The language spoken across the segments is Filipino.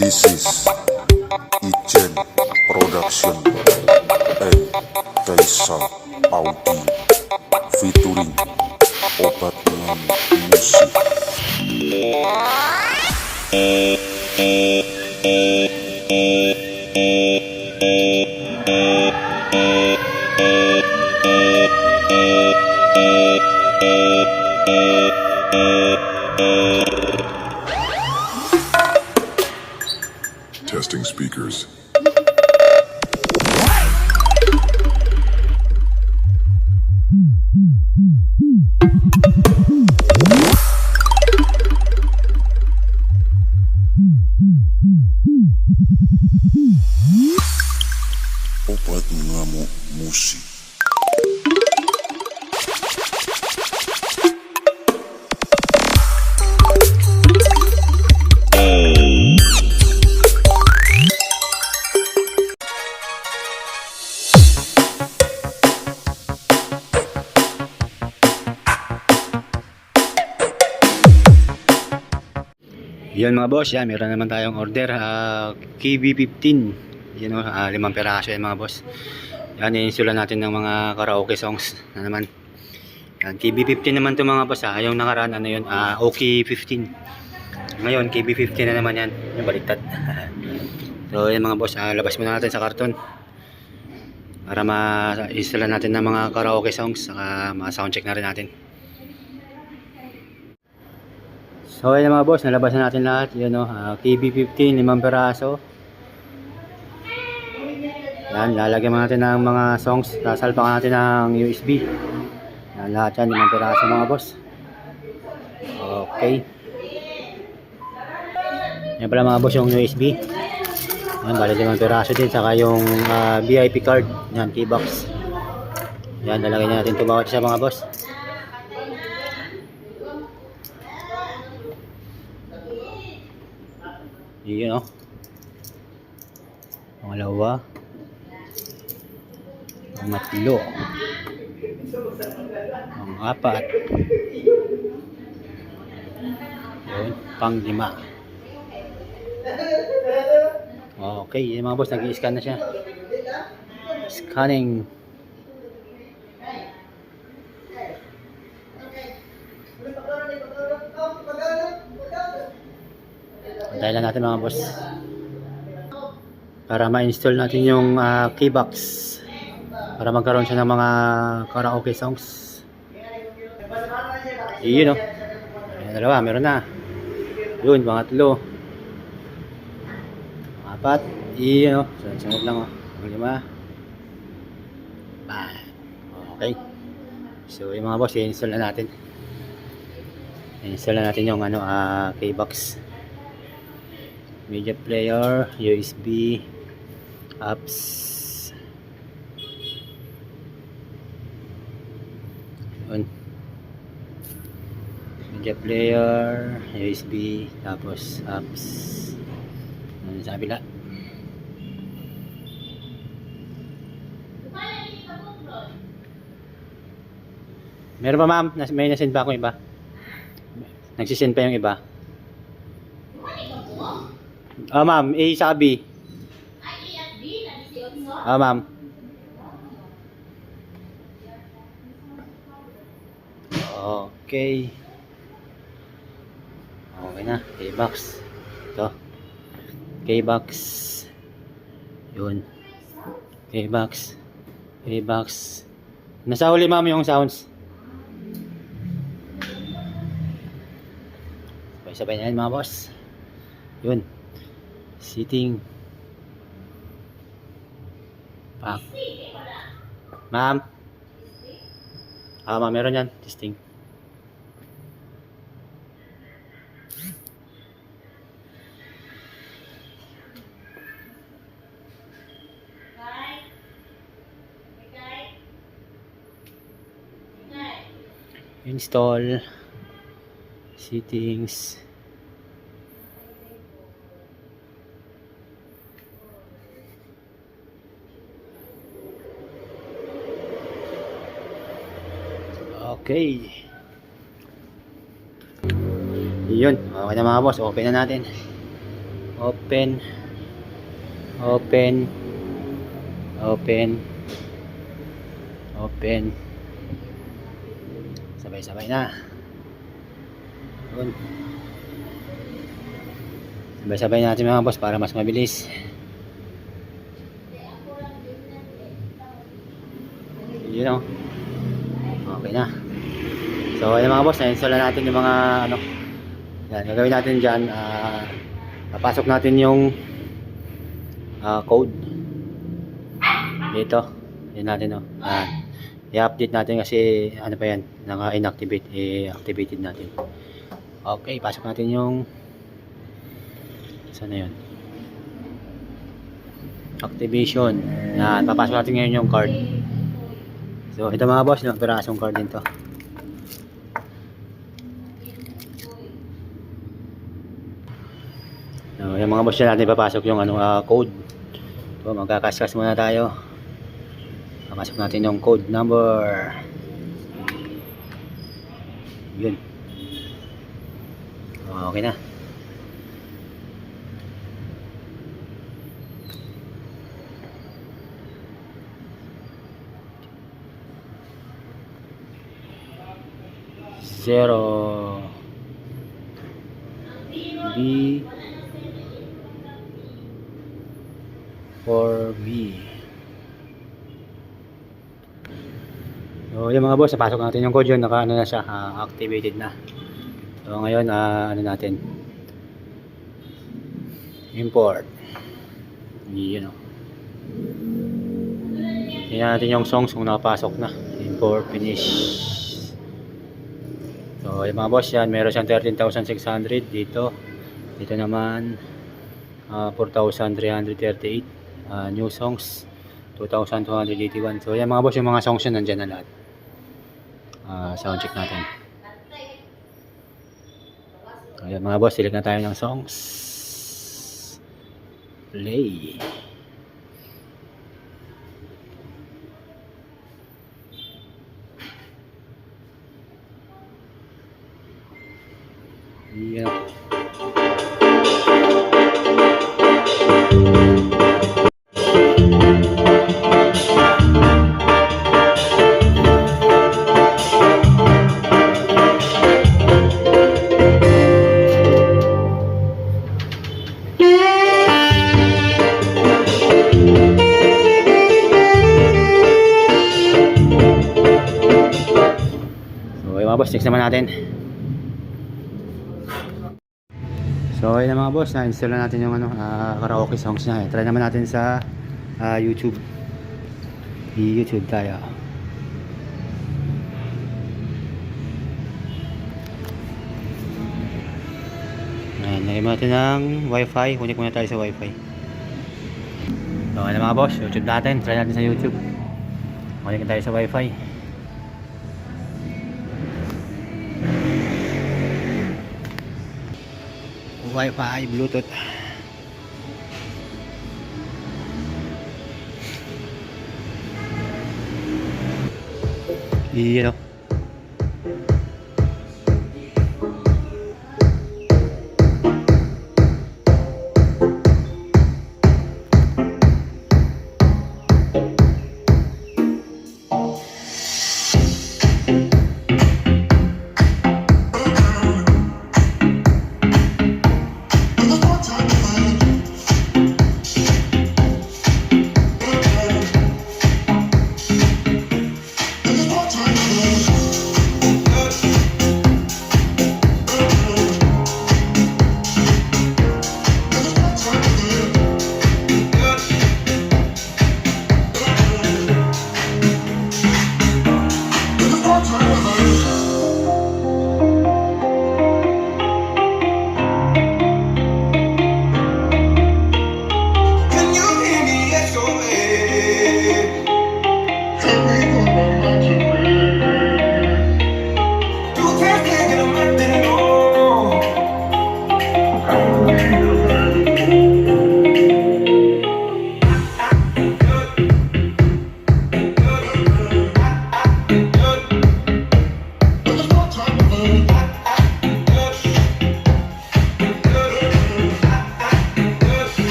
This is Ichen Production and Kaisa Audio featuring Obat dengan Musik. Testing speakers. Obat mengamuk musik. Yan mga boss, yan meron naman tayong order, KB15. Yan o, 5 peraso yan mga boss. Yan, i-install natin ng mga karaoke songs na naman. Yan, KB15 naman to mga boss. Yung nakaraan ano yun, OK15. Ngayon KB15 na naman yan, yung baliktad. So yan mga boss, labas muna natin sa karton para ma-install natin ng mga karaoke songs, saka ma-soundcheck na rin natin. So ayan mga boss, nalabas na natin lahat. Yun o, KB15, 5 peraso. Yan, lalagyan natin ng mga songs. Sasalpakan natin ng USB. Yan, lahat yan, 5 peraso mga boss. Okay. Yan pala mga boss yung USB. Yan, bali 5 peraso din. Saka yung VIP card. Yan, keybox. Yan, lalagyan natin ito bawat isa mga boss. Yun o. Pangalawa. Pangatlo. Pang-apat. Yun. Pang-5. Okay. Yung mga boss, nag-i-scan na siya. Scanning. Antayin lang natin mga boss para ma-install natin yung keybox para magkaroon siya ng mga karaoke songs. Yun o. Ayan, dalawa, meron na. Yun, pangatlo. Apat. Yun o. Sunod lang o. Pang-5. Okay. So yung mga boss, i-install na natin. I-install na natin yung keybox. Media player, USB, apps. Yun. Media player, USB, tapos apps. Yun sa kabila. Meron pa ma'am? May nasend pa akong iba? Nagsisend pa yung iba? Ma'am, sabi. Ma'am. Okay. Okay na, K-box. Ito. K-box. Yun. K-box. K-box. Nasa huli ma'am yung sounds. Sabay na yan mga boss. Yun. Sitting. Pak. Ma'am. Ma'am, meron yan. Testing. Install. Settings. Okay. Yun. Okay na mga boss. Open na natin. Open. Open. Open. Open. Sabay-sabay na. Yun. Sabay-sabay natin mga boss para mas mabilis. Yun o. Okay na. So ayun mga boss, na-install na natin yung mga ano. Yan, gagawin natin dyan. Papasok natin yung code dito. Yan natin o. I-update natin kasi ano pa yan, naka-inactivate, i-activated natin. Okay, pasok natin yung saan na yun, activation. Yan, papasok natin ngayon yung card. So ito mga boss, 5 pirasong card din to. So yung mga boss, yan natin papasok yung code. So magkakaskas muna tayo. Papasok natin yung code number. Yun. Okay na. Zero B 4B. So yung mga boss, napasok natin yung code yun, naka ano na siya, activated na. So ngayon ano natin, import. Yun o. Tingnan natin yung songs kung nakapasok na. Import, finish. So yung mga boss, yan meron siyang 13,600 dito. Dito naman 4,338. New songs 2,281. So yan mga boss, yung mga songs yun nandyan na lahat. Sound check natin. Ayan mga boss, select na tayo ng songs. Play. Yeah. Boss, next naman natin. So ayun na mga boss, na-install na natin yung karaoke songs niya. Try naman natin sa YouTube. YouTube tayo. Ayan, lagyan natin ng wifi. Connect muna tayo sa wifi. So ayun na mga boss, YouTube natin. Try natin sa YouTube. Connect tayo sa wifi. Wi-Fi, Bluetooth. Iya.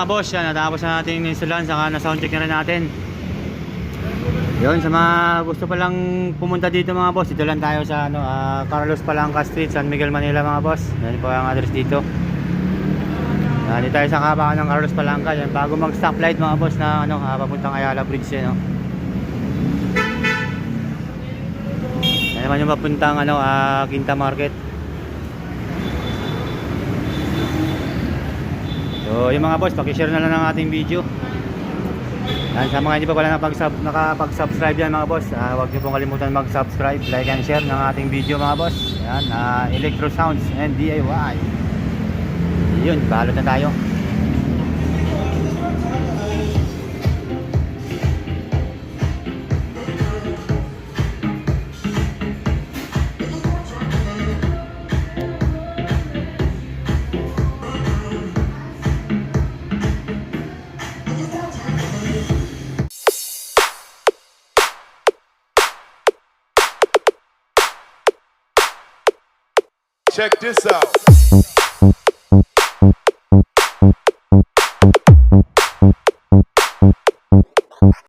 mga boss, yan, natapos na natin yung instalan, saka na soundcheck na rin natin. Yun, sa mga gusto pa lang pumunta dito mga boss, dito lang tayo sa Carlos Palanca Street, San Miguel, Manila mga boss. Yan po ang address dito. Yan, dito tayo sa kabakan ng Carlos Palanca, yan, bago mag stoplight mga boss na papuntang Ayala Bridge yan. Yan naman yung papuntang Quinta Market. So yung mga boss, pakishare na lang ng ating video. Yan, sa mga hindi pa pala nakapag-subscribe yan mga boss, huwag niyo pong kalimutan mag-subscribe, like and share ng ating video mga boss. Yan, Electro Sounds and DIY. Yun, balot na tayo. Check this out.